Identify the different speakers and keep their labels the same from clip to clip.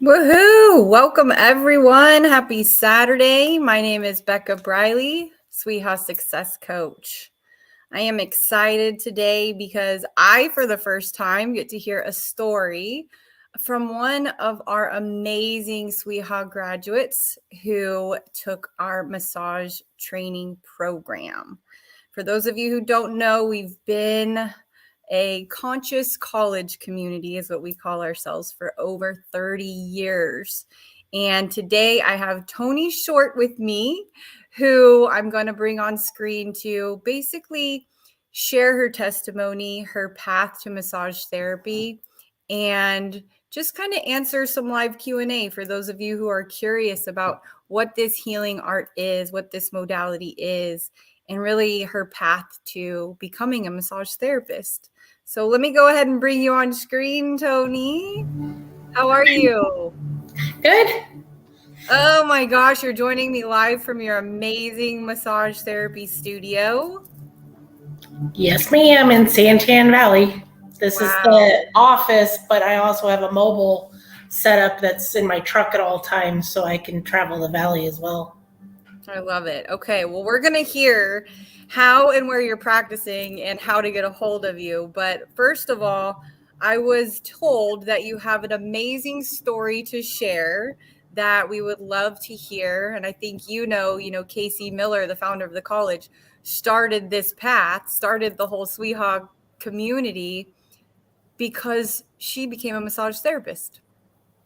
Speaker 1: Woohoo! Welcome everyone. Happy Saturday. My name is Becca Briley, SWIHA Success Coach. I am excited today because I, for the first time, get to hear a story from one of our amazing SWIHA graduates who took our massage training program. For those of you who don't know, we've been a conscious college community is what we call ourselves for over 30 years. And today I have Toni Short with me, who I'm going to bring on screen to basically share her testimony, her path to massage therapy, and just kind of answer some live Q&A for those of you who are curious about what this healing art is, what this modality is, and really her path to becoming a massage therapist. So let me go ahead and bring you on screen, Toni. How are you?
Speaker 2: Good.
Speaker 1: Oh my gosh, you're joining me live from your amazing massage therapy studio.
Speaker 2: Yes, ma'am, in Santan Valley. This is the office, but I also have a mobile setup that's in my truck at all times so I can travel the valley as well.
Speaker 1: I love it. Okay, well, we're going to hear how and where you're practicing and how to get a hold of you. But first of all, I was told that you have an amazing story to share that we would love to hear. And I think you know, Casey Miller, the founder of the college, started this path, started the whole SWIHA community because she became a massage therapist.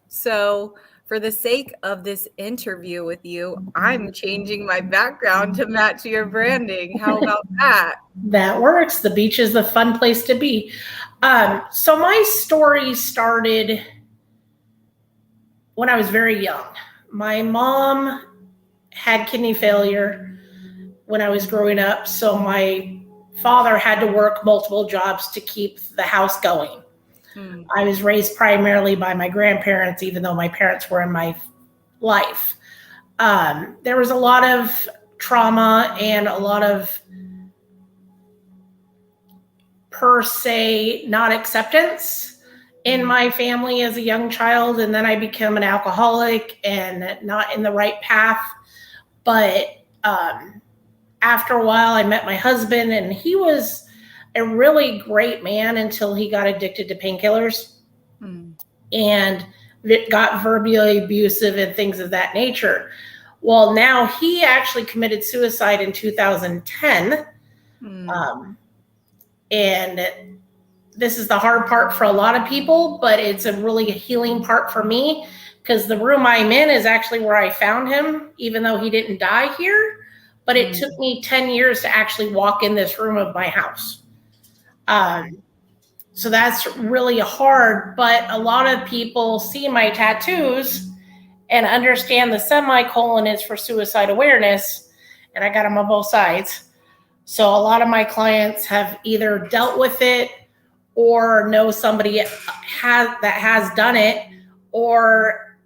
Speaker 1: So for the sake of this interview with you, I'm changing my background to match your branding. How about that?
Speaker 2: That works. The beach is the fun place to be. So my story started when I was very young. My mom had kidney failure when I was growing up, so my father had to work multiple jobs to keep the house going. I was raised primarily by my grandparents, even though my parents were in my life. There was a lot of trauma and a lot of, per se, not acceptance in my family as a young child. And then I became an alcoholic and not in the right path. But after a while, I met my husband, and he was a really great man until he got addicted to painkillers and got verbally abusive and things of that nature. Well, now he actually committed suicide in 2010. And this is the hard part for a lot of people, but it's a really healing part for me because the room I'm in is actually where I found him, even though he didn't die here. But it took me 10 years to actually walk in this room of my house. So that's really hard, but a lot of people see my tattoos and understand the semicolon is for suicide awareness, and I got them on both sides. So a lot of my clients have either dealt with it or know somebody that has done it or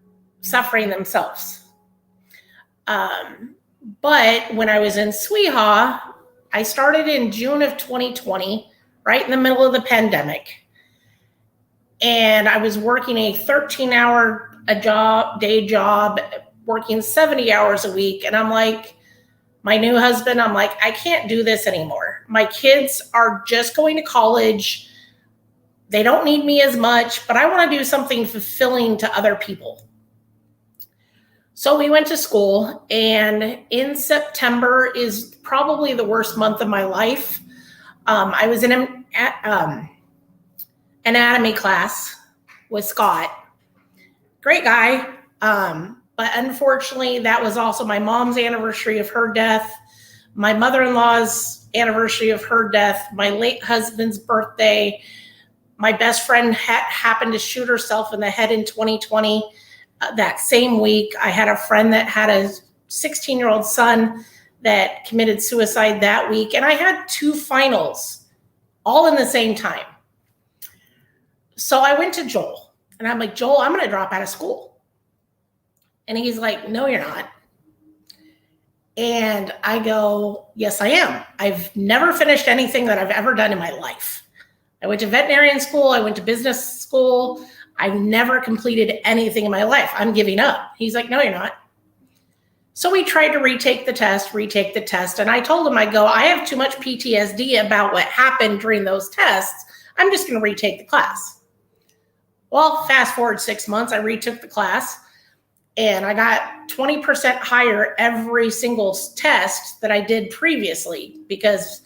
Speaker 2: suffering themselves. But when I was in SWIHA, I started in June of 2020, right in the middle of the pandemic. And I was working a 13-hour day job, working 70 hours a week. And I'm like, my new husband, I'm like, I can't do this anymore. My kids are just going to college. They don't need me as much, but I want to do something fulfilling to other people. So we went to school, and in September is probably the worst month of my life. I was in an anatomy class with Scott. Great guy. But unfortunately, that was also my mom's anniversary of her death, my mother-in-law's anniversary of her death, my late husband's birthday. My best friend happened to shoot herself in the head in 2020. That same week, I had a friend that had a 16-year-old son that committed suicide that week. And I had 2 finals all in the same time. So I went to Joel, and I'm like, Joel, I'm going to drop out of school. And he's like, no, you're not. And I go, yes, I am. I've never finished anything that I've ever done in my life. I went to veterinarian school. I went to business school. I've never completed anything in my life. I'm giving up. He's like, no, you're not. So we tried to retake the test. And I told him, I go, I have too much PTSD about what happened during those tests. I'm just going to retake the class. Well, fast forward 6 months, I retook the class and I got 20% higher every single test that I did previously because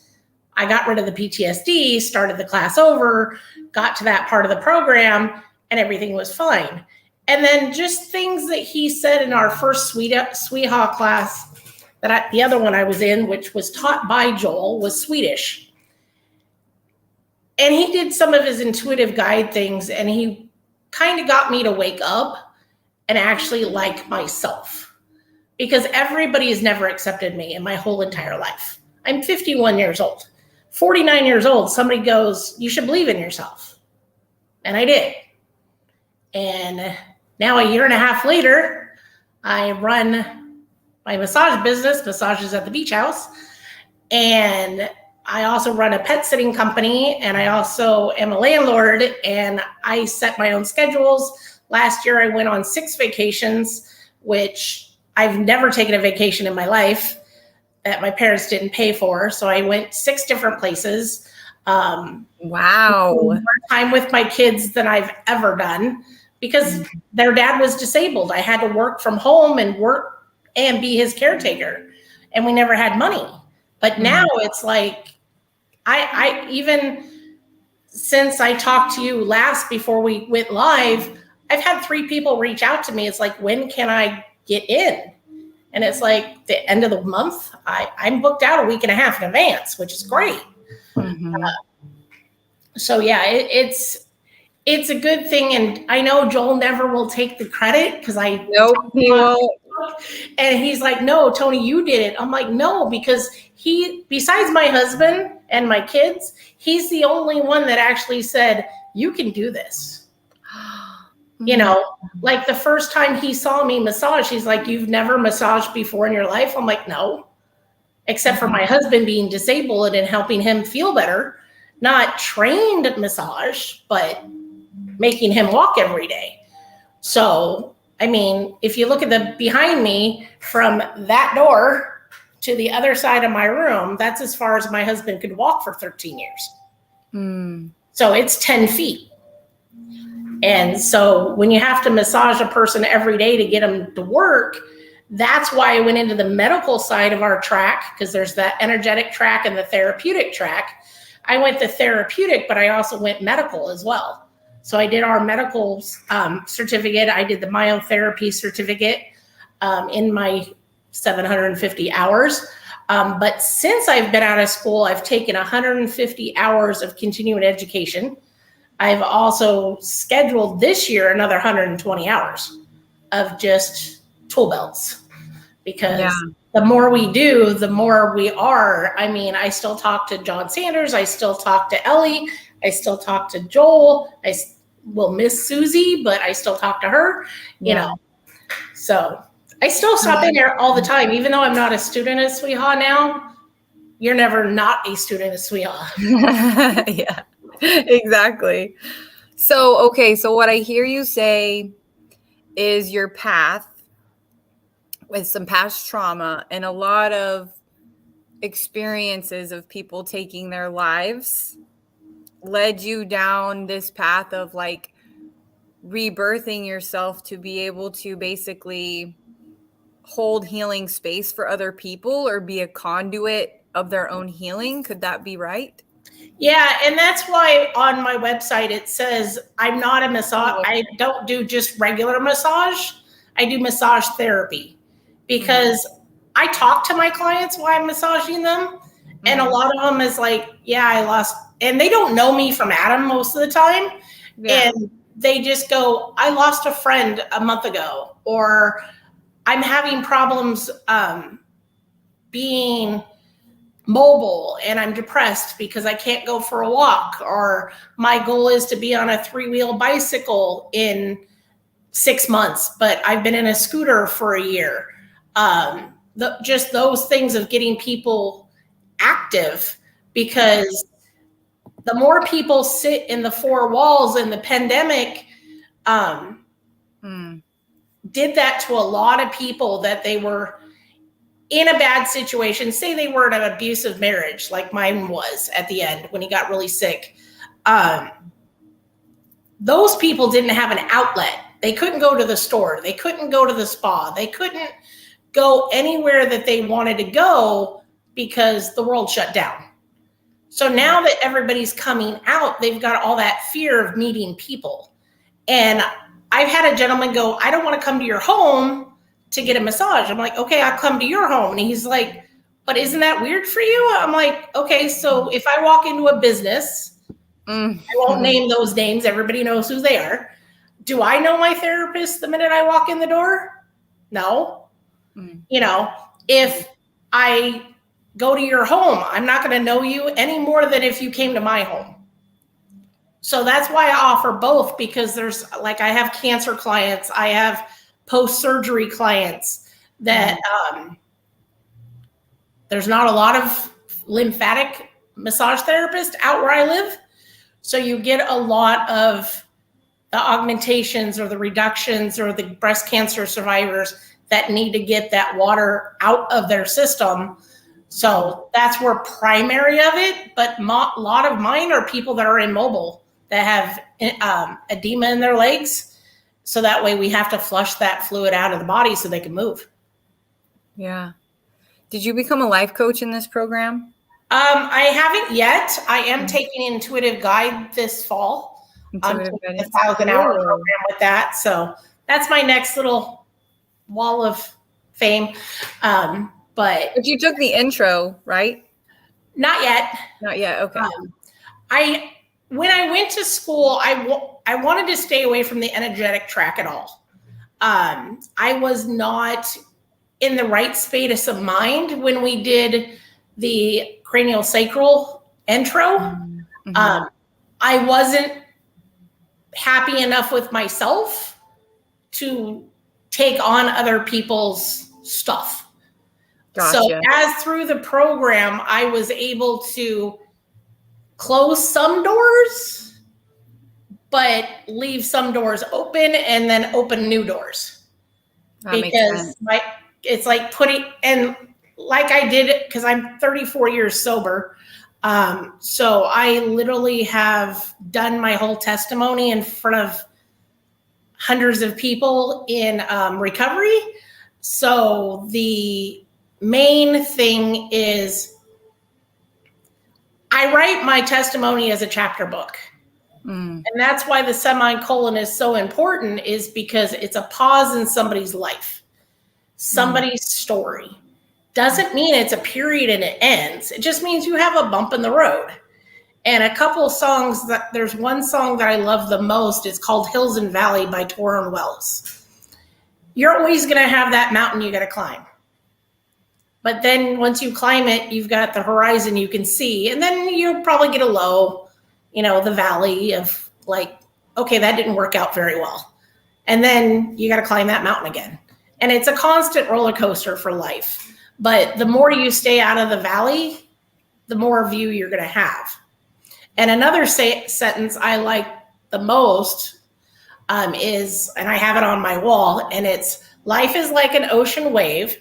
Speaker 2: I got rid of the PTSD, started the class over, got to that part of the program, and everything was fine. And then just things that he said in our first SWIHA class, the other one I was in, which was taught by Joel, was Swedish. And he did some of his intuitive guide things, and he kind of got me to wake up and actually like myself. Because everybody has never accepted me in my whole entire life. I'm 51 years old. 49 years old, somebody goes, you should believe in yourself. And I did. And now a year and a half later, I run my massage business, Massages at the Beach House. And I also run a pet sitting company, and I also am a landlord, and I set my own schedules. Last year, I went on 6 vacations, which I've never taken a vacation in my life that my parents didn't pay for. So I went 6 different places.
Speaker 1: Wow.
Speaker 2: More time with my kids than I've ever done. Because their dad was disabled. I had to work from home and work and be his caretaker. And we never had money. But now it's like, I even since I talked to you last before we went live, I've had 3 people reach out to me. It's like, when can I get in? And it's like the end of the month. I'm booked out a week and a half in advance, which is great. So yeah, it's a good thing. And I know Joel never will take the credit because
Speaker 1: Nope, he won't.
Speaker 2: And he's like, no, Toni, you did it. I'm like, no, because he, besides my husband and my kids, he's the only one that actually said, you can do this. You know, like the first time he saw me massage, he's like, you've never massaged before in your life? I'm like, no, except for my husband being disabled and helping him feel better. Not trained massage, but making him walk every day. So, I mean, if you look at the behind me from that door to the other side of my room, that's as far as my husband could walk for 13 years. So it's 10 feet. And so when you have to massage a person every day to get them to work, that's why I went into the medical side of our track, because there's that energetic track and the therapeutic track. I went the therapeutic, but I also went medical as well. So I did our medical certificate. I did the myotherapy certificate in my 750 hours. But since I've been out of school, I've taken 150 hours of continuing education. I've also scheduled this year another 120 hours of just tool belts, because the more we do, the more we are. I mean, I still talk to John Sanders. I still talk to Ellie. I still talk to Joel. I will miss Susie, but I still talk to her, you know. So I still stop in there all the time, even though I'm not a student at SWIHA now. You're never not a student at SWIHA.
Speaker 1: Yeah, exactly. So, okay. So what I hear you say is your path with some past trauma and a lot of experiences of people taking their lives led you down this path of like rebirthing yourself to be able to basically hold healing space for other people or be a conduit of their own healing. Could that be right?
Speaker 2: Yeah, and that's why on my website it says I'm not a massage. I don't do just regular massage. I do massage therapy, because I talk to my clients while I'm massaging them. And a lot of them is like, yeah, I lost, and they don't know me from Adam most of the time. Yeah. And they just go, I lost a friend a month ago, or I'm having problems being mobile and I'm depressed because I can't go for a walk, or my goal is to be on a 3-wheel bicycle in 6 months, but I've been in a scooter for a year. Just those things of getting people active, because the more people sit in the 4 walls in the pandemic, did that to a lot of people that they were in a bad situation. Say they were in an abusive marriage, like mine was at the end when he got really sick. Those people didn't have an outlet. They couldn't go to the store. They couldn't go to the spa. They couldn't go anywhere that they wanted to go because the world shut down. So now that everybody's coming out, they've got all that fear of meeting people. And I've had a gentleman go, I don't want to come to your home to get a massage. I'm like, okay, I'll come to your home. And he's like, but isn't that weird for you? I'm like, okay, so if I walk into a business, I won't name those names. Everybody knows who they are. Do I know my therapist the minute I walk in the door? No. You know, if I go to your home, I'm not going to know you any more than if you came to my home. So that's why I offer both, because there's like, I have cancer clients, I have post-surgery clients that there's not a lot of lymphatic massage therapists out where I live. So you get a lot of the augmentations or the reductions or the breast cancer survivors that need to get that water out of their system. So that's where primary of it, but a lot of mine are people that are immobile, that have edema in their legs. So that way we have to flush that fluid out of the body so they can move.
Speaker 1: Yeah. Did you become a life coach in this program?
Speaker 2: I haven't yet. I am taking Intuitive Guide this fall. I'm taking a 1,000-hour program with that. So that's my next little wall of fame. But
Speaker 1: you took the intro, right?
Speaker 2: Not yet.
Speaker 1: Not yet. Okay.
Speaker 2: When I went to school, I wanted to stay away from the energetic track at all. I was not in the right space of mind when we did the cranial sacral intro. I wasn't happy enough with myself to take on other people's stuff. Gotcha. So as through the program, I was able to close some doors, but leave some doors open and then open new doors. That because it's like putting, and like I did it because I'm 34 years sober. So I literally have done my whole testimony in front of hundreds of people in recovery. So the main thing is I write my testimony as a chapter book. And that's why the semicolon is so important, is because it's a pause in somebody's life, somebody's story. Doesn't mean it's a period and it ends. It just means you have a bump in the road. And a couple of songs, there's one song that I love the most. It's called Hills and Valley by Tauren Wells. You're always going to have that mountain you got to climb. But then once you climb it, you've got the horizon you can see. And then you'll probably get a low, the valley of like, okay, that didn't work out very well. And then you got to climb that mountain again. And it's a constant roller coaster for life. But the more you stay out of the valley, the more view you're going to have. And another sentence I like the most is, and I have it on my wall, and it's, life is like an ocean wave.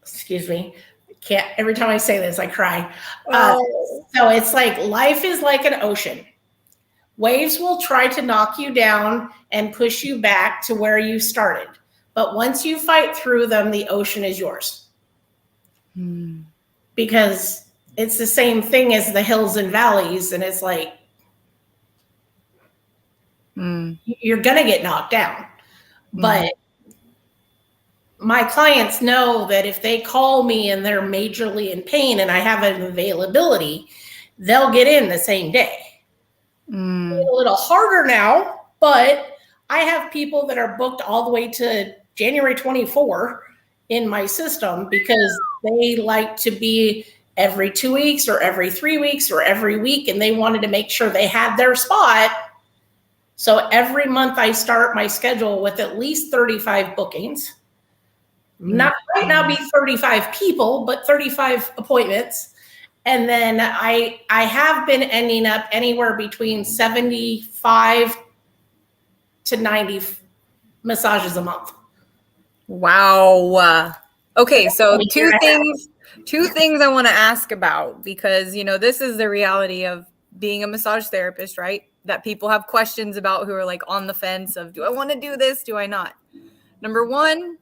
Speaker 2: Excuse me. Every time I say this, I cry. So it's like, life is like an ocean. Waves will try to knock you down and push you back to where you started. But once you fight through them, the ocean is yours. Because it's the same thing as the hills and valleys. And it's like, you're going to get knocked down. But my clients know that if they call me and they're majorly in pain and I have an availability, they'll get in the same day. It's a little harder now, but I have people that are booked all the way to January 24 in my system because they like to be every 2 weeks or every 3 weeks or every week, and they wanted to make sure they had their spot. So every month I start my schedule with at least 35 bookings. Might not be 35 people, but 35 appointments. And then I have been ending up anywhere between 75 to 90 massages a month.
Speaker 1: Wow. Okay, so two things I want to ask about, because this is the reality of being a massage therapist, right? That people have questions about, who are like on the fence of, do I want to do this? Do I not? Number one,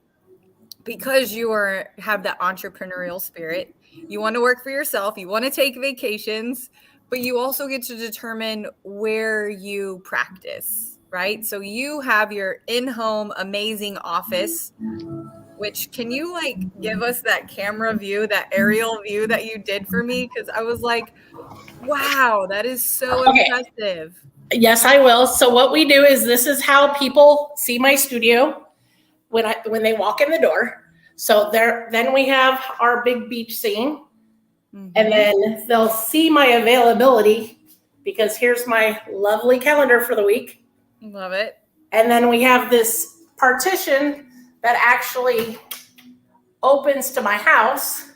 Speaker 1: because you have that entrepreneurial spirit, you want to work for yourself, you want to take vacations, but you also get to determine where you practice, right? So you have your in-home amazing office, which, can you like give us that camera view, that aerial view that you did for me? Because I was like, wow, that is so impressive.
Speaker 2: Yes, I will. So what we do is, this is how people see my studio when they walk in the door. So then we have our big beach scene, and then they'll see my availability, because here's my lovely calendar for the week.
Speaker 1: Love it.
Speaker 2: And then we have this partition that actually opens to my house.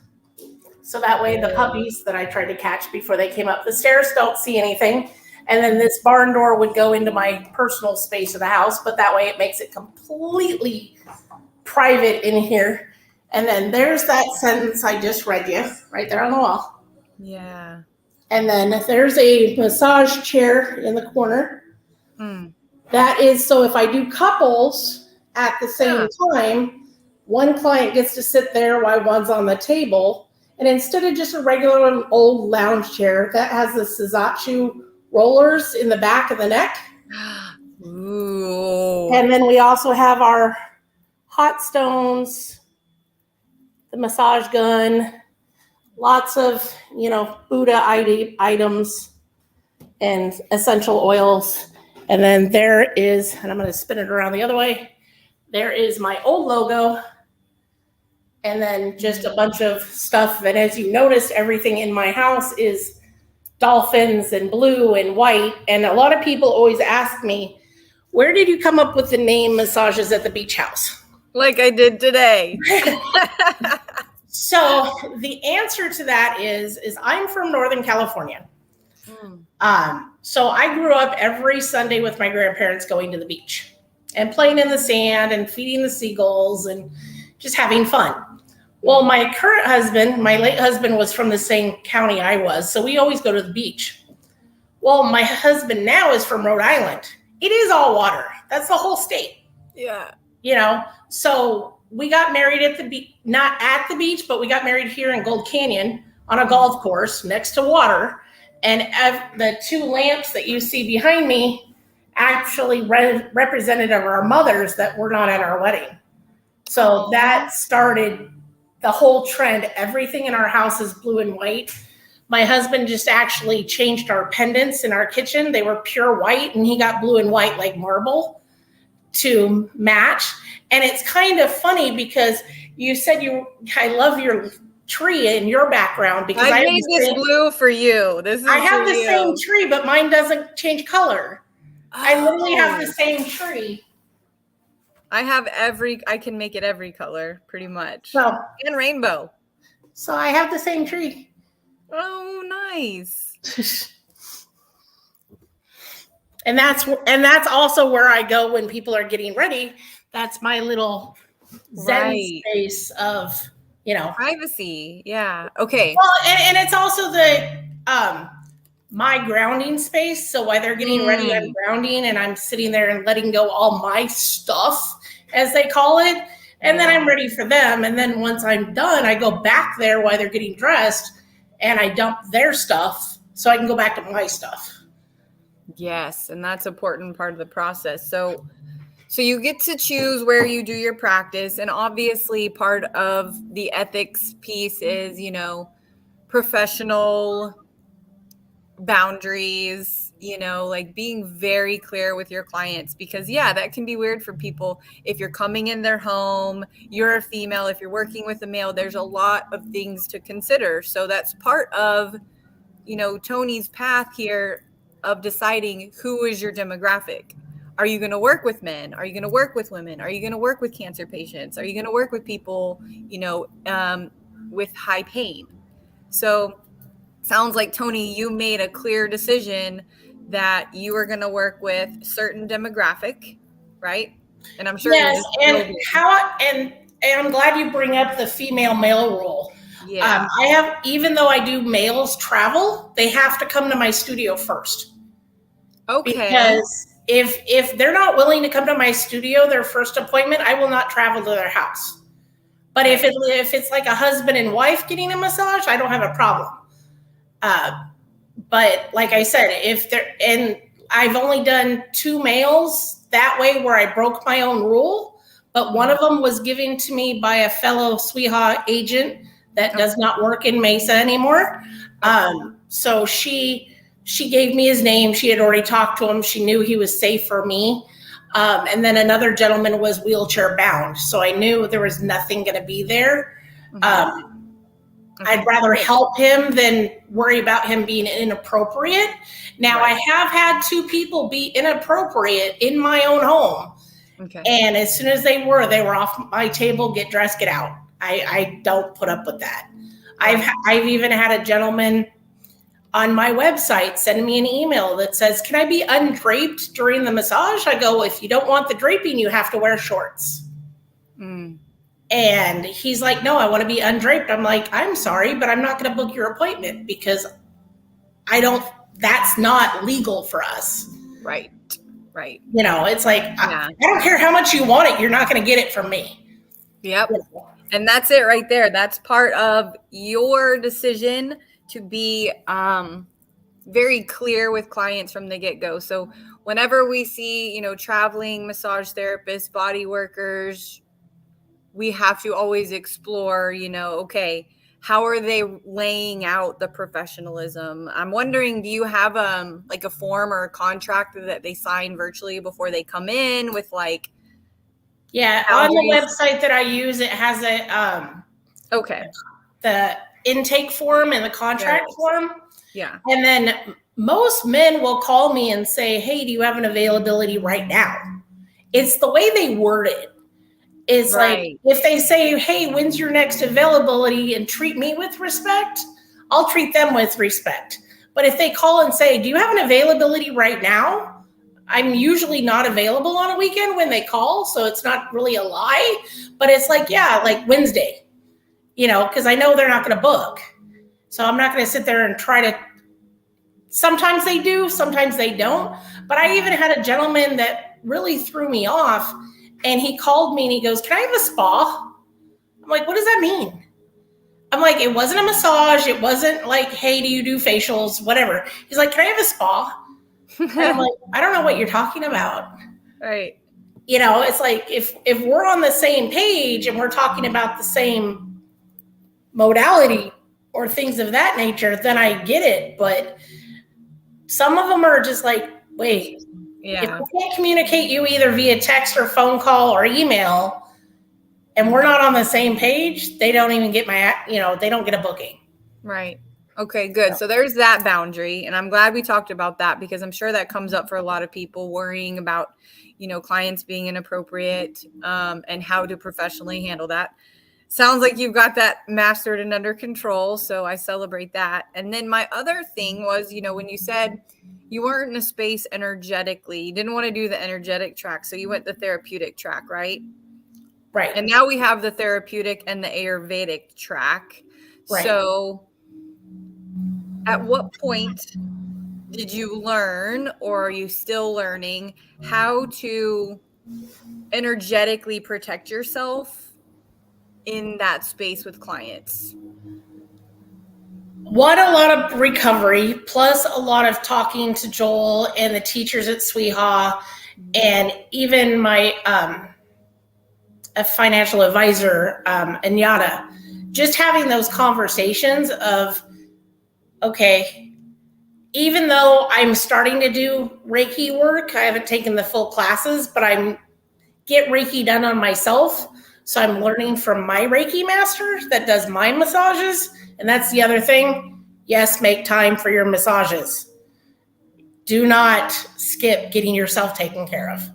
Speaker 2: So that way the puppies that I tried to catch before they came up the stairs don't see anything. And then this barn door would go into my personal space of the house, but that way it makes it completely private in here. And then there's that sentence I just read you right there on the wall.
Speaker 1: Yeah.
Speaker 2: And then there's a massage chair in the corner. That is, so if I do couples at the same time, one client gets to sit there while one's on the table. And instead of just a regular old lounge chair, that has the Suzachu rollers in the back of the neck.
Speaker 1: Ooh.
Speaker 2: And then we also have our hot stones, the massage gun, lots of, Buddha items and essential oils. And then there is, and I'm going to spin it around the other way, there is my old logo. And then just a bunch of stuff. And as you notice, everything in my house is dolphins and blue and white. And a lot of people always ask me, where did you come up with the name Massages at the Beach House?
Speaker 1: Like I did today.
Speaker 2: So the answer to that is I'm from Northern California. So I grew up every Sunday with my grandparents going to the beach and playing in the sand and feeding the seagulls and just having fun. Well, my current husband, my late husband, was from the same county I was, so we always go to the beach. Well, my husband now is from Rhode Island. It is all water. That's the whole state.
Speaker 1: Yeah.
Speaker 2: So we got married at the beach, not at the beach, but we got married here in Gold Canyon on a golf course next to water. And the two lamps that you see behind me actually represented our mothers that were not at our wedding. So that started the whole trend. Everything in our house is blue and white. My husband just actually changed our pendants in our kitchen. They were pure white, and he got blue and white like marble to match. And it's kind of funny because you said I love your tree in your background, because
Speaker 1: I made this blue for you.
Speaker 2: I have the same tree, but mine doesn't change color. I literally have the same tree.
Speaker 1: I can make it every color pretty much.
Speaker 2: So,
Speaker 1: and rainbow.
Speaker 2: So I have the same tree.
Speaker 1: Oh, nice.
Speaker 2: And that's also where I go when people are getting ready. That's my little zen space of,
Speaker 1: privacy. Yeah. Okay.
Speaker 2: Well, and it's also the my grounding space. So while they're getting ready, I'm grounding, and I'm sitting there and letting go all my stuff, as they call it. And then I'm ready for them. And then once I'm done, I go back there while they're getting dressed, and I dump their stuff so I can go back to my stuff.
Speaker 1: Yes. And that's an important part of the process. So you get to choose where you do your practice. And obviously part of the ethics piece is, professional boundaries, like being very clear with your clients, because that can be weird for people. If you're coming in their home, you're a female, if you're working with a male, there's a lot of things to consider. So that's part of, Toni's path here of deciding who is your demographic. Are you going to work with men? Are you going to work with women? Are you going to work with cancer patients? Are you going to work with people, with high pain? So sounds like, Toni, you made a clear decision that you are going to work with certain demographic, right? And I'm sure
Speaker 2: Yes, and I'm glad you bring up the female male rule.
Speaker 1: Yeah.
Speaker 2: I have, even though I do males travel, they have to come to my studio first.
Speaker 1: Okay.
Speaker 2: Because if they're not willing to come to my studio, their first appointment, I will not travel to their house. But
Speaker 1: Right.
Speaker 2: if it's like a husband and wife getting a massage, I don't have a problem. But like I said, and I've only done 2 males that way where I broke my own rule, but one of them was given to me by a fellow SWIHA agent that does not work in Mesa anymore. So she gave me his name. She had already talked to him. She knew he was safe for me. And then another gentleman was wheelchair bound. So I knew there was nothing going to be there. I'd rather help him than worry about him being inappropriate. Now, I have had 2 people be inappropriate in my own home. Okay. And as soon as they were off my table, get dressed, get out. I don't put up with that. Right. I've even had a gentleman on my website send me an email that says, can I be undraped during the massage? I go, if you don't want the draping, you have to wear shorts. And he's like, no, I want to be undraped. I'm like, I'm sorry, but I'm not going to book your appointment because that's not legal for us. Right. Right. You know, it's like, I don't care how much you want it. You're not going to get it from me.
Speaker 1: Yep. And that's it right there. That's part of your decision to be very clear with clients from the get-go. So whenever we see, traveling massage therapists, body workers, we have to always explore, okay, how are they laying out the professionalism? I'm wondering, do you have like a form or a contract that they sign virtually before they come in with
Speaker 2: Yeah, on the website that I use, it has the intake form and the contract form. Yeah. And then most men will call me and say, hey, do you have an availability right now? It's the way they word it. It's like, if they say, hey, when's your next availability, and treat me with respect, I'll treat them with respect. But if they call and say, do you have an availability right now? I'm usually not available on a weekend when they call, so it's not really a lie. But it's like, yeah, like Wednesday, because I know they're not going to book. So I'm not going to sit there and try to. Sometimes they do, sometimes they don't. But I even had a gentleman that really threw me off. And he called me and he goes, can I have a spa? I'm like, what does that mean? I'm like, it wasn't a massage. It wasn't like, hey, do you do facials? Whatever. He's like, can I have a spa? And I'm like, I don't know what you're talking about. Right. It's like, if we're on the same page and we're talking about the same modality or things of that nature, then I get it. But some of them are just like, wait. Yeah. If we can't communicate you either via text or phone call or email, and we're not on the same page, they don't even get they don't get a booking. Right. Okay, good. So there's that boundary. And I'm glad we talked about that because I'm sure that comes up for a lot of people worrying about, clients being inappropriate and how to professionally handle that. Sounds like you've got that mastered and under control. So I celebrate that. And then my other thing was, when you said you weren't in a space energetically, you didn't want to do the energetic track. So you went the therapeutic track, right? Right. And now we have the therapeutic and the Ayurvedic track. Right. So at what point did you learn, or are you still learning, how to energetically protect yourself in that space with clients? A lot of recovery, plus a lot of talking to Joel and the teachers at SWIHA, and even my a financial advisor, Anyata, just having those conversations of, okay, even though I'm starting to do Reiki work, I haven't taken the full classes, but I'm get Reiki done on myself. So I'm learning from my Reiki master that does my massages. And that's the other thing. Yes, make time for your massages. Do not skip getting yourself taken care of.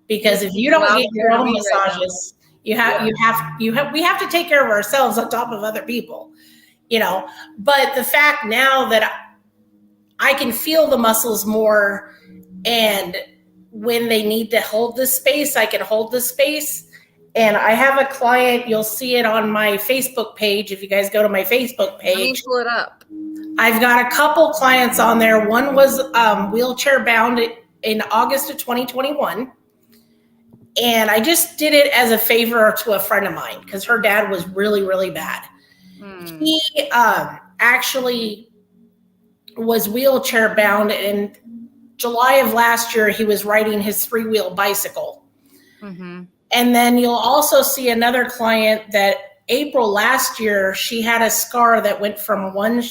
Speaker 2: Because if you don't get your own massages, we have to take care of ourselves on top of other people. But the fact now that I can feel the muscles more and when they need to hold the space, I can hold the space. And I have a client, you'll see it on my Facebook page. If you guys go to my Facebook page.
Speaker 1: Let me pull it up.
Speaker 2: I've got a couple clients on there. One was wheelchair bound in August of 2021. And I just did it as a favor to a friend of mine because her dad was really, really bad. He actually was wheelchair bound. In July of last year, he was riding his 3-wheel bicycle.
Speaker 1: Mm-hmm.
Speaker 2: And then you'll also see another client that April last year, she had a scar that went from one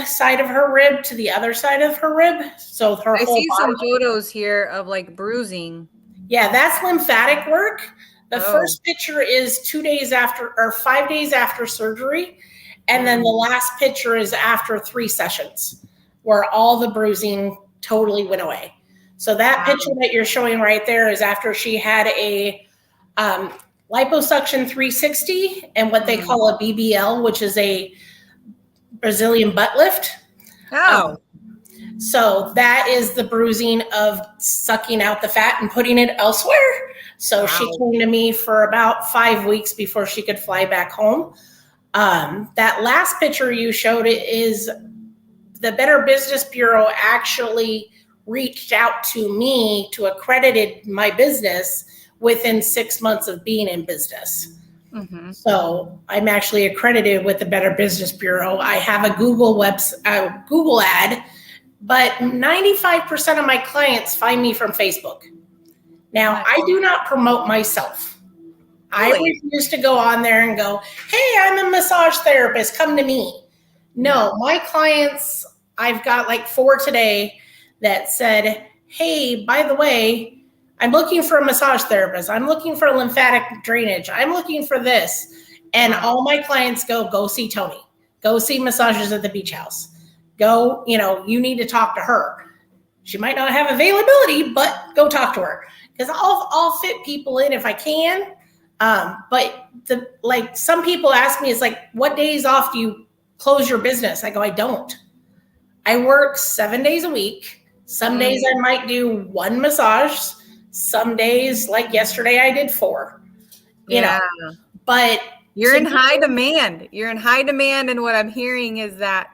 Speaker 2: side of her rib to the other side of her rib. So her
Speaker 1: I
Speaker 2: whole
Speaker 1: see
Speaker 2: body.
Speaker 1: some photos here of like bruising.
Speaker 2: Yeah, that's lymphatic work. The
Speaker 1: Oh.
Speaker 2: first picture is 2 days after or 5 days after surgery. And then the last picture is after 3 sessions where all the bruising totally went away. So that picture that you're showing right there is after she had a liposuction 360 and what they call a BBL, which is a Brazilian butt lift.
Speaker 1: Oh.
Speaker 2: So that is the bruising of sucking out the fat and putting it elsewhere. So she came to me for about 5 weeks before she could fly back home. That last picture you showed is the Better Business Bureau actually reached out to me to accredited my business within 6 months of being in business. Mm-hmm. So I'm actually accredited with the Better Business Bureau. I have a Google ad, but 95% of my clients find me from Facebook. Now, I do not promote myself. Really? I refuse to go on there and go, hey, I'm a massage therapist, come to me. No, my clients, I've got like 4 today that said, hey, by the way, I'm looking for a massage therapist. I'm looking for lymphatic drainage. I'm looking for this. And all my clients go see Toni. Go see Massages at the Beach House. Go, you need to talk to her. She might not have availability, but go talk to her. Because I'll fit people in if I can. But some people ask me, it's like, what days off do you close your business? I go, I don't. I work 7 days a week. Some days I might do 1 massage. Some days, like yesterday, I did 4. But
Speaker 1: you're in high demand. You're in high demand. And what I'm hearing is that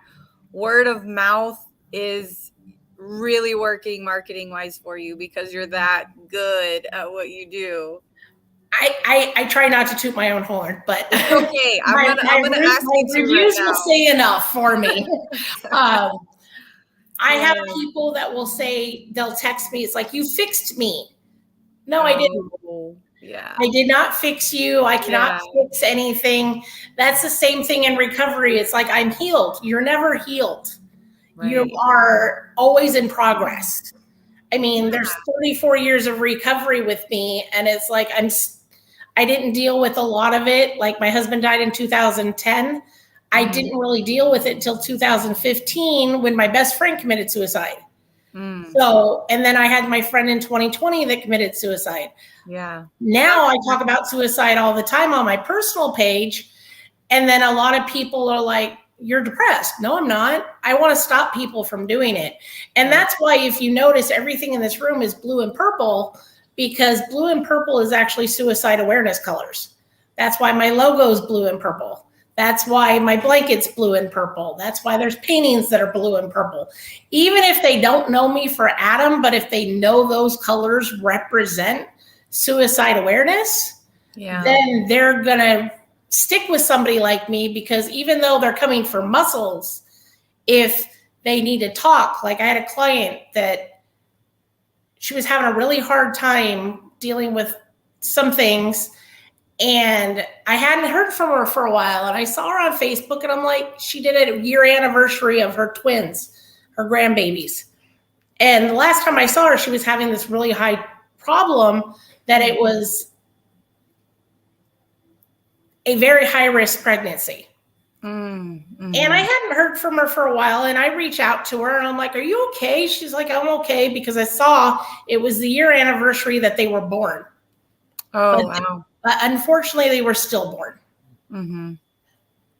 Speaker 1: word of mouth is really working marketing wise for you because you're that good at what you do.
Speaker 2: I try not to toot my own horn, but
Speaker 1: it's okay. I'm gonna ask you to
Speaker 2: reviews
Speaker 1: right
Speaker 2: will say enough for me. I have people that will say, they'll text me, it's like, you fixed me. No, I didn't.
Speaker 1: Yeah.
Speaker 2: I did not fix you. I cannot fix anything. That's the same thing in recovery. It's like, I'm healed. You're never healed. Right. You are always in progress. I mean, there's 34 years of recovery with me, and it's like I didn't deal with a lot of it. Like my husband died in 2010. I didn't really deal with it until 2015 when my best friend committed suicide. So, and then I had my friend in 2020 that committed suicide.
Speaker 1: Yeah.
Speaker 2: Now I talk about suicide all the time on my personal page. And then a lot of people are like, you're depressed. No, I'm not. I want to stop people from doing it. And that's why if you notice everything in this room is blue and purple, because blue and purple is actually suicide awareness colors. That's why my logo is blue and purple. That's why my blanket's blue and purple. That's why there's paintings that are blue and purple. Even if they don't know me for Adam, but if they know those colors represent suicide awareness, then they're going to stick with somebody like me, because even though they're coming for muscles, if they need to talk, like I had a client that she was having a really hard time dealing with some things, and I hadn't heard from her for a while, and I saw her on Facebook, and I'm like, she did a year anniversary of her twins, her grandbabies. And the last time I saw her, she was having this really high problem that it was a very high-risk pregnancy. And I hadn't heard from her for a while, and I reached out to her, and I'm like, are you okay? She's like, I'm okay, because I saw it was the year anniversary that they were born. Wow. But unfortunately, they were stillborn.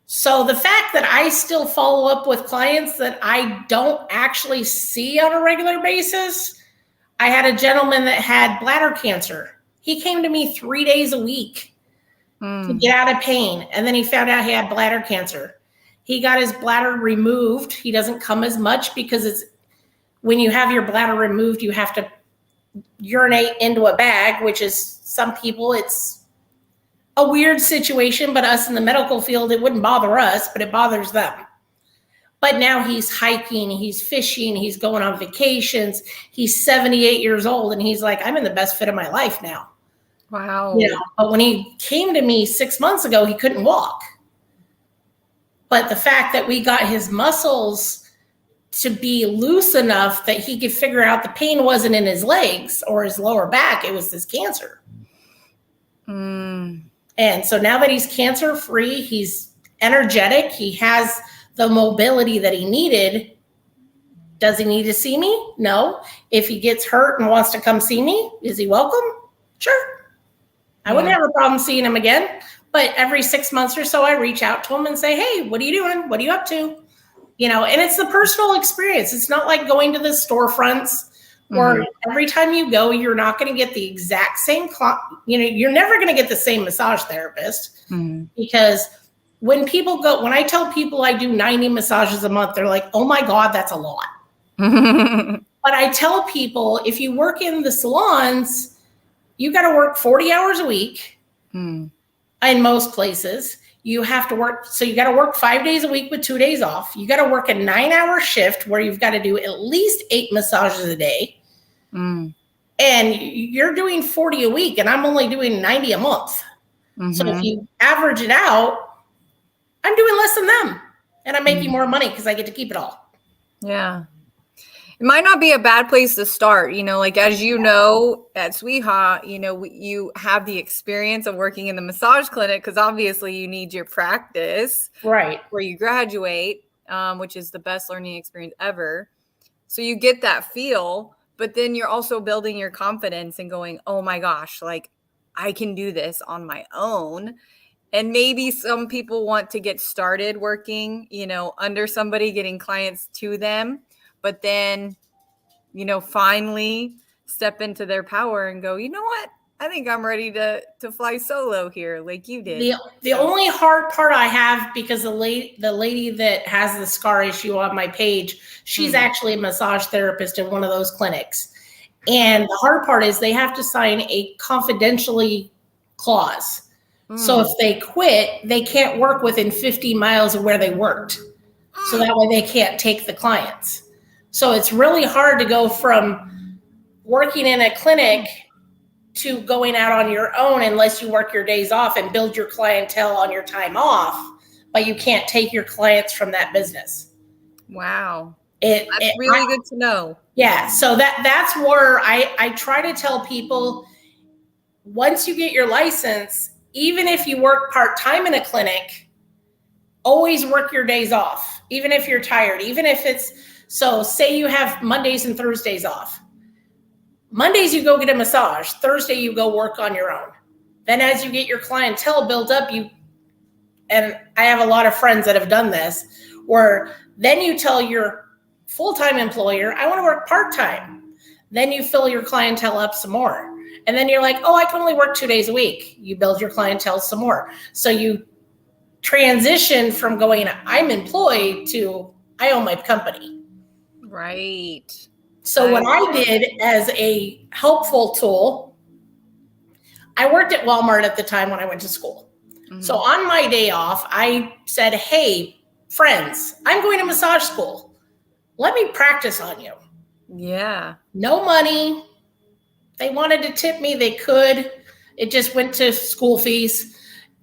Speaker 2: So the fact that I still follow up with clients that I don't actually see on a regular basis, I had a gentleman that had bladder cancer. He came to me 3 days a week to get out of pain. And then he found out he had bladder cancer. He got his bladder removed. He doesn't come as much because when you have your bladder removed, you have to urinate into a bag, which is some people, it's a weird situation, but us in the medical field, it wouldn't bother us, but it bothers them. But now he's hiking, he's fishing, he's going on vacations. He's 78 years old, and he's like, I'm in the best fit of my life now.
Speaker 1: Wow.
Speaker 2: But when he came to me 6 months ago, he couldn't walk. But the fact that we got his muscles to be loose enough that he could figure out the pain wasn't in his legs or his lower back, it was this cancer. And so now that he's cancer free, he's energetic, he has the mobility that he needed. Does he need to see me? No. If he gets hurt and wants to come see me, is he welcome? Sure. I wouldn't have a problem seeing him again. But every 6 months or so, I reach out to him and say, hey, what are you doing? What are you up to? And it's the personal experience. It's not like going to the storefronts where every time you go, you're not going to get the exact same, you're never going to get the same massage therapist because when I tell people I do 90 massages a month, they're like, oh my God, that's a lot. But I tell people, if you work in the salons, you got to work 40 hours a week. In most places, you have to work. So you got to work 5 days a week with 2 days off. You got to work a 9-hour shift where you've got to do at least 8 massages a day. And you're doing 40 a week, and I'm only doing 90 a month. So if you average it out, I'm doing less than them, and I'm making more money because I get to keep it all.
Speaker 1: Yeah. It might not be a bad place to start, like, as you know, at SWIHA, you have the experience of working in the massage clinic because obviously you need your practice
Speaker 2: right
Speaker 1: where you graduate, which is the best learning experience ever. So you get that feel, but then you're also building your confidence and going, oh my gosh, like I can do this on my own. And maybe some people want to get started working, under somebody, getting clients to them. But then, finally step into their power and go, you know what? I think I'm ready to fly solo here like you did.
Speaker 2: The only hard part I have, because the lady that has the scar issue on my page, she's actually a massage therapist in one of those clinics. And the hard part is they have to sign a confidentiality clause. So if they quit, they can't work within 50 miles of where they worked. So that way they can't take the clients. So it's really hard to go from working in a clinic to going out on your own unless you work your days off and build your clientele on your time off, but you can't take your clients from that business.
Speaker 1: Wow. That's really good to know.
Speaker 2: Yeah. So that's where I try to tell people, once you get your license, even if you work part-time in a clinic, always work your days off, even if you're tired, even if so say you have Mondays and Thursdays off. Mondays, you go get a massage. Thursday, you go work on your own. Then as you get your clientele built up, and I have a lot of friends that have done this, where then you tell your full-time employer, I want to work part-time. Then you fill your clientele up some more. And then you're like, oh, I can only work 2 days a week. You build your clientele some more. So you transition from going, I'm employed, to I own my company.
Speaker 1: Right.
Speaker 2: So what I did as a helpful tool, I worked at Walmart at the time when I went to school. So on my day off, I said, hey, friends, I'm going to massage school. Let me practice on you.
Speaker 1: Yeah.
Speaker 2: No money. They wanted to tip me. They could. It just went to school fees.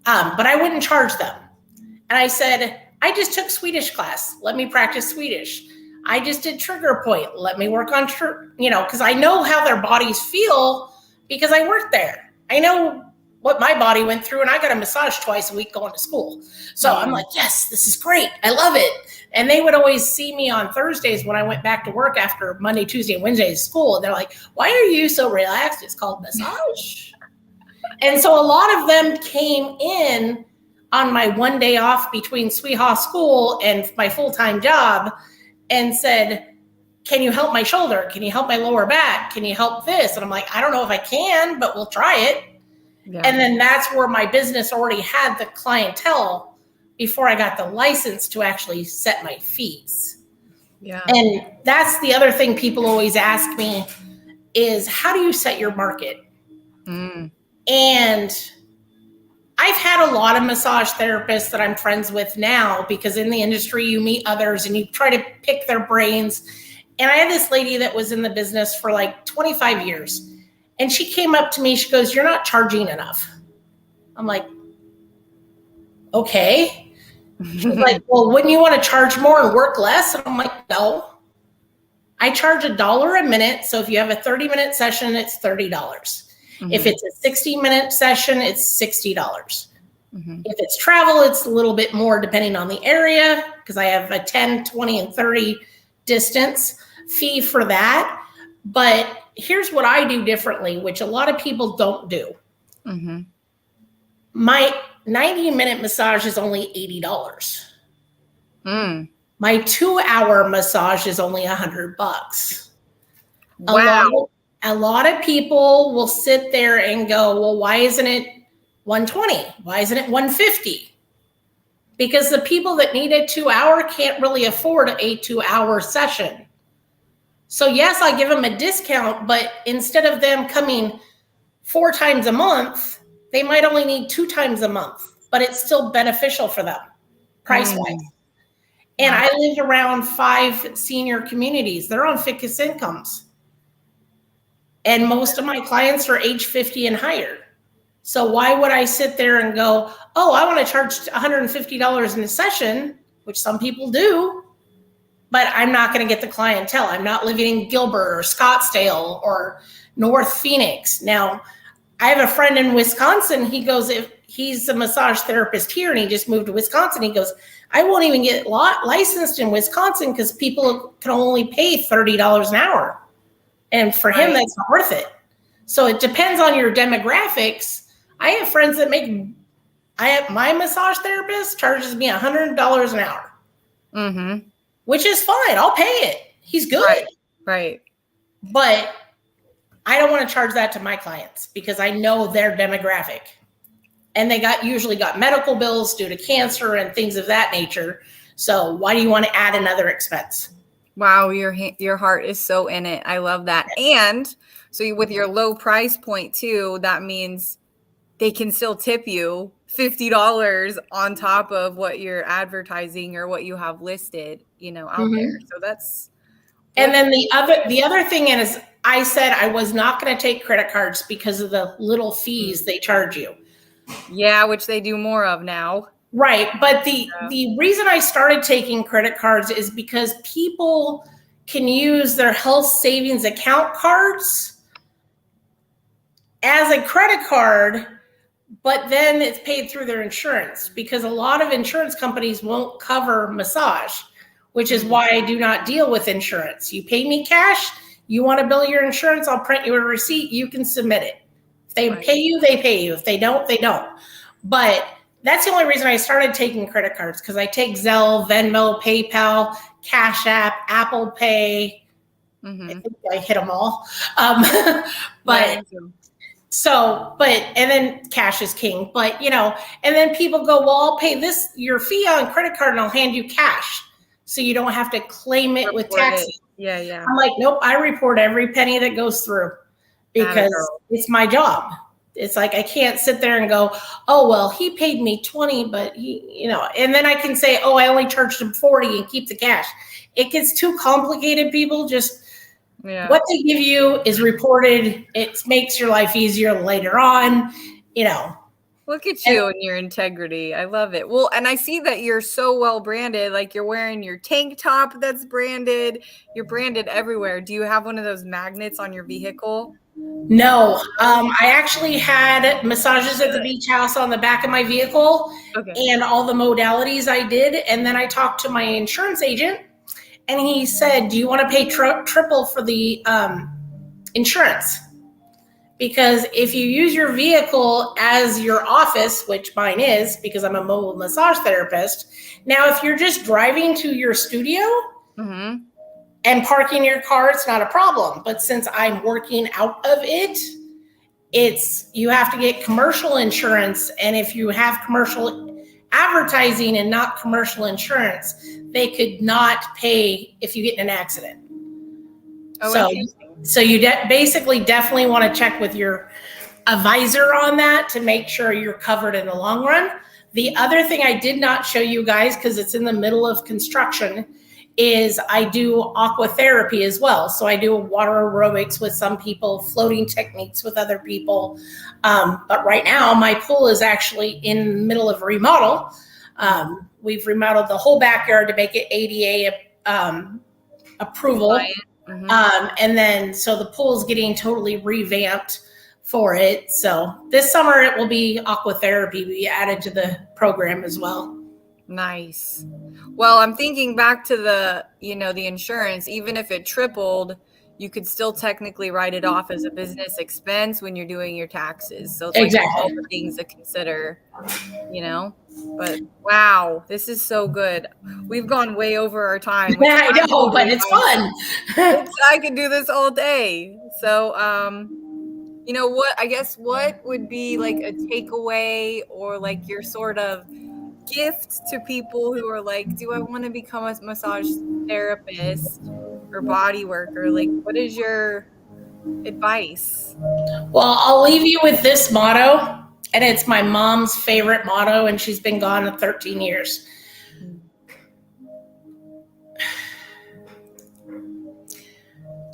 Speaker 2: But I wouldn't charge them. And I said, I just took Swedish class. Let me practice Swedish. I just did trigger point. Let me work on, because I know how their bodies feel because I worked there. I know what my body went through, and I got a massage twice a week going to school. So I'm like, yes, this is great. I love it. And they would always see me on Thursdays when I went back to work after Monday, Tuesday, and Wednesday school. And they're like, why are you so relaxed? It's called massage. And so a lot of them came in on my one day off between SWIHA school and my full-time job and said, can you help my shoulder? Can you help my lower back? Can you help this? And I'm like, I don't know if I can, but we'll try it. Yeah. And then that's where my business already had the clientele before I got the license to actually set my fees. Yeah. And that's the other thing people always ask me is, how do you set your market? Mm. And I've had a lot of massage therapists that I'm friends with now, because in the industry you meet others and you try to pick their brains. And I had this lady that was in the business for like 25 years. And she came up to me, she goes, "You're not charging enough." I'm like, okay. She's like, "Well, wouldn't you want to charge more and work less?" And I'm like, no. I charge $1 a minute. So if you have a 30-minute session, it's $30. Mm-hmm. If it's a 60-minute session, it's $60. Mm-hmm. If it's travel, it's a little bit more depending on the area, because I have a 10, 20, and 30 distance fee for that. But here's what I do differently, which a lot of people don't do. Mm-hmm. My 90-minute massage is only $80. Mm. My 2-hour massage is only $100. Wow. A lot of people will sit there and go, well, why isn't it $120? Why isn't it $150? Because the people that need a 2-hour can't really afford a 2-hour session. So yes, I give them a discount, but instead of them coming 4 times a month, they might only need 2 times a month, but it's still beneficial for them price-wise. And I live around 5 senior communities. They're on fixed incomes. And most of my clients are age 50 and higher. So why would I sit there and go, oh, I want to charge $150 in a session, which some people do, but I'm not going to get the clientele. I'm not living in Gilbert or Scottsdale or North Phoenix. Now, I have a friend in Wisconsin. He goes, if he's a massage therapist here and he just moved to Wisconsin, he goes, I won't even get licensed in Wisconsin because people can only pay $30 an hour. And for him, that's not worth it. So it depends on your demographics. I have friends that my massage therapist charges me $100 an hour, mm-hmm. which is fine. I'll pay it. He's good. Right. But I don't want to charge that to my clients because I know their demographic. And they usually got medical bills due to cancer and things of that nature. So why do you want to add another expense?
Speaker 1: Wow, your heart is so in it. I love that. And so with your low price point too, that means they can still tip you $50 on top of what you're advertising or what you have listed, out mm-hmm. there. So that's.
Speaker 2: And then the other thing is, I said I was not going to take credit cards because of the little fees they charge you.
Speaker 1: Yeah, which they do more of now.
Speaker 2: Right. But the reason I started taking credit cards is because people can use their health savings account cards as a credit card, but then it's paid through their insurance, because a lot of insurance companies won't cover massage, which is why I do not deal with insurance. You pay me cash. You want to bill your insurance, I'll print you a receipt. You can submit it. If they pay you, they pay you. If they don't, they don't. But that's the only reason I started taking credit cards, because I take Zelle, Venmo, PayPal, Cash App, Apple Pay. Mm-hmm. I think I hit them all. And then cash is king. But, and then people go, well, I'll pay your fee on credit card and I'll hand you cash, so you don't have to claim it with taxes.
Speaker 1: Yeah, yeah.
Speaker 2: I'm like, nope, I report every penny that goes through because it's my job. It's like, I can't sit there and go, oh, well, he paid me 20, but and then I can say, oh, I only charged him 40 and keep the cash. It gets too complicated, people. Just what they give you is reported. It makes your life easier later on,
Speaker 1: Look at you and your integrity. I love it. Well, and I see that you're so well branded. Like, you're wearing your tank top that's branded. You're branded everywhere. Do you have one of those magnets on your vehicle?
Speaker 2: No. I actually had massages at the beach house on the back of my vehicle, and all the modalities I did. And then I talked to my insurance agent, and he said, do you want to pay triple for the insurance? Because if you use your vehicle as your office, which mine is because I'm a mobile massage therapist. Now, if you're just driving to your studio, mm-hmm. And parking your car, it's not a problem. But since I'm working out of it, you have to get commercial insurance. And if you have commercial advertising and not commercial insurance, they could not pay if you get in an accident. So you basically definitely want to check with your advisor on that to make sure you're covered in the long run. The other thing I did not show you guys, because it's in the middle of construction, is I do aqua therapy as well. So I do water aerobics with some people, floating techniques with other people. But right now my pool is actually in the middle of a remodel. We've remodeled the whole backyard to make it ADA approval. And then, so the pool is getting totally revamped for it. So this summer it will be aqua therapy. We added to the program as well.
Speaker 1: Nice. Well, I'm thinking back to the insurance, even if it tripled, you could still technically write it off as a business expense when you're doing your taxes. So it's
Speaker 2: exactly.
Speaker 1: Like all the things to consider, but wow, this is so good. We've gone way over our time.
Speaker 2: Yeah, I know, but it's fun.
Speaker 1: I could do this all day. So, what would be like a takeaway or like your sort of gift to people who are like, do I want to become a massage therapist or body worker? Like, what is your advice?
Speaker 2: Well, I'll leave you with this motto, and it's my mom's favorite motto, and she's been gone for 13 years.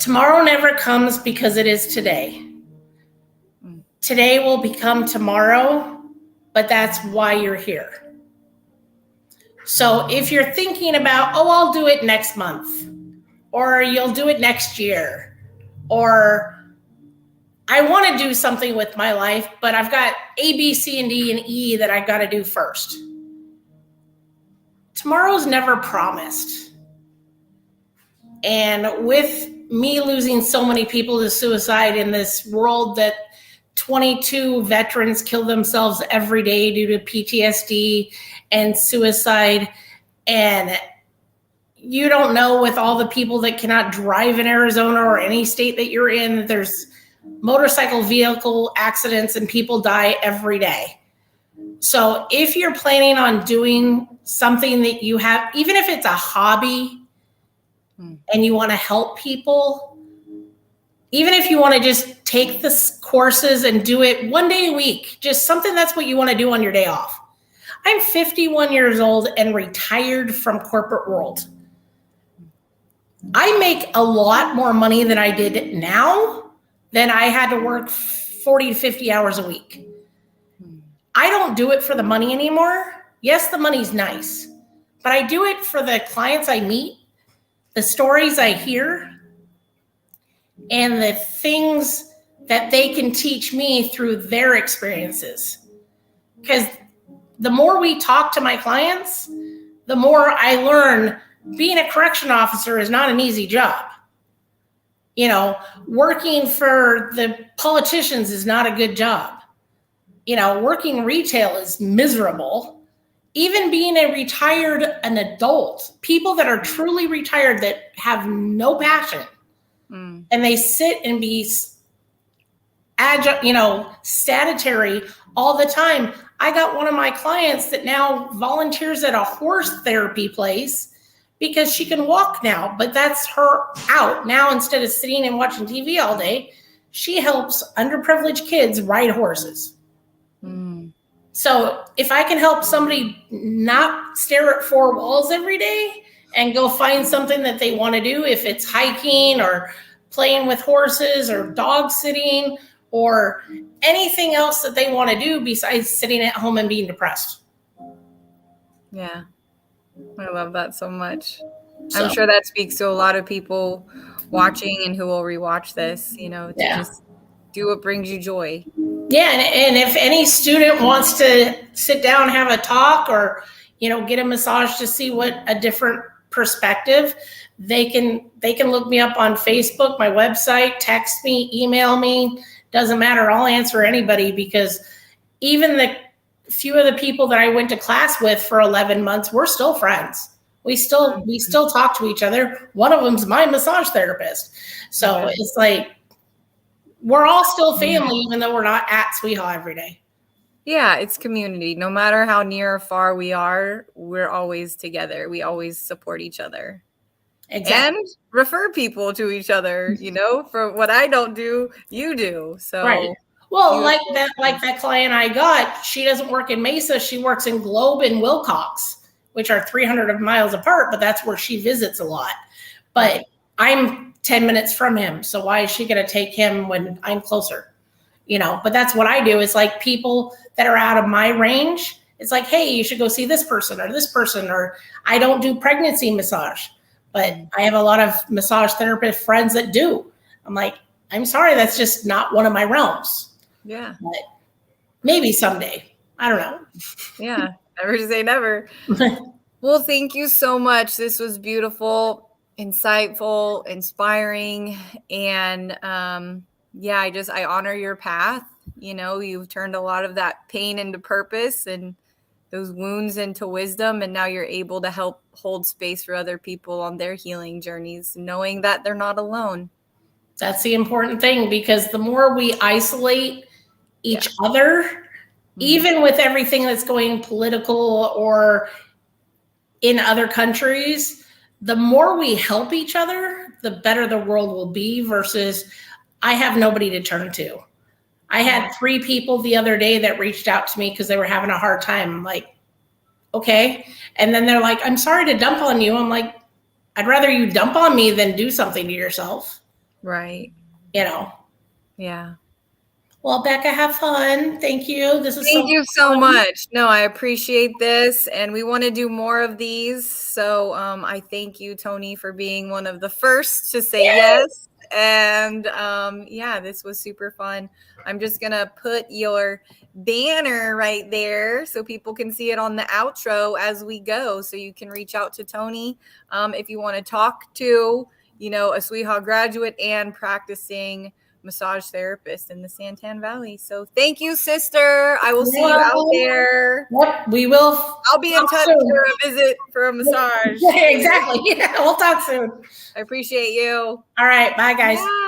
Speaker 2: Tomorrow never comes because it is today. Today will become tomorrow, but that's why you're here. So if you're thinking about, I'll do it next month, or you'll do it next year, or I want to do something with my life, but I've got A, B, C, and D, and E that I got to do first. Tomorrow's never promised. And with me losing so many people to suicide in this world that 22 veterans kill themselves every day due to PTSD and suicide, and you don't know, with all the people that cannot drive in Arizona or any state that you're in, there's motorcycle vehicle accidents and people die every day. So if you're planning on doing something that you have, even if it's a hobby and you want to help people, even if you want to just take the courses and do it one day a week, just something that's what you want to do on your day off. I'm 51 years old and retired from corporate world. I make a lot more money than I did now than I had to work 40 to 50 hours a week. I don't do it for the money anymore. Yes, the money's nice, but I do it for the clients I meet, the stories I hear, and the things that they can teach me through their experiences. Because the more we talk to my clients, the more I learn being a correction officer is not an easy job. Working for the politicians is not a good job. Working retail is miserable. Even being an adult, people that are truly retired that have no passion, and they sit and be statutary all the time. I got one of my clients that now volunteers at a horse therapy place because she can walk now, but that's her out. Now, instead of sitting and watching TV all day, she helps underprivileged kids ride horses. So if I can help somebody not stare at four walls every day and go find something that they want to do, if it's hiking or playing with horses or dog sitting or anything else that they want to do besides sitting at home and being depressed.
Speaker 1: Yeah. I love that so much. I'm sure that speaks to a lot of people watching and who will rewatch this, just do what brings you joy.
Speaker 2: Yeah. And if any student wants to sit down and have a talk or, get a massage to see what a different perspective, they can look me up on Facebook, my website, text me, email me. Doesn't matter. I'll answer anybody, because even the few of the people that I went to class with for 11 months, we're still friends. We still talk to each other. One of them's my massage therapist. So it's like we're all still family, even though we're not at SWIHA every day.
Speaker 1: Yeah, it's community. No matter how near or far we are, we're always together. We always support each other. Exactly. And refer people to each other, for what I don't do, you do. So
Speaker 2: right. Well, like that client I got, she doesn't work in Mesa. She works in Globe and Wilcox, which are 300 miles apart, but that's where she visits a lot. But I'm 10 minutes from him. So why is she going to take him when I'm closer? But that's what I do. Is like people that are out of my range. It's like, hey, you should go see this person, or I don't do pregnancy massage, but I have a lot of massage therapist friends that do. I'm like, I'm sorry, that's just not one of my realms.
Speaker 1: Yeah.
Speaker 2: But maybe someday. I don't know.
Speaker 1: Yeah. Never say never. Well, thank you so much. This was beautiful, insightful, inspiring. And I honor your path. You've turned a lot of that pain into purpose and those wounds into wisdom. And now you're able to help hold space for other people on their healing journeys, knowing that they're not alone.
Speaker 2: That's the important thing, because the more we isolate each other, even with everything that's going political or in other countries, the more we help each other, the better the world will be, versus I have nobody to turn to. I had 3 people the other day that reached out to me because they were having a hard time. I'm like, okay. And then they're like, I'm sorry to dump on you. I'm like, I'd rather you dump on me than do something to yourself.
Speaker 1: Right.
Speaker 2: Yeah. Well, Becca, have fun. Thank you.
Speaker 1: Thank you so much. No, I appreciate this, and we want to do more of these. So I thank you, Toni, for being one of the first to say yes. And this was super fun. I'm just going to put your banner right there so people can see it on the outro as we go. So you can reach out to Toni if you want to talk to, a SWIHA graduate and practicing massage therapist in the Santan Valley. So thank you, sister. I will see you out there.
Speaker 2: Yep, we will.
Speaker 1: I'll be in touch for a visit for a massage.
Speaker 2: Yeah, exactly. Yeah, we'll talk soon.
Speaker 1: I appreciate you.
Speaker 2: All right. Bye, guys.
Speaker 1: Bye.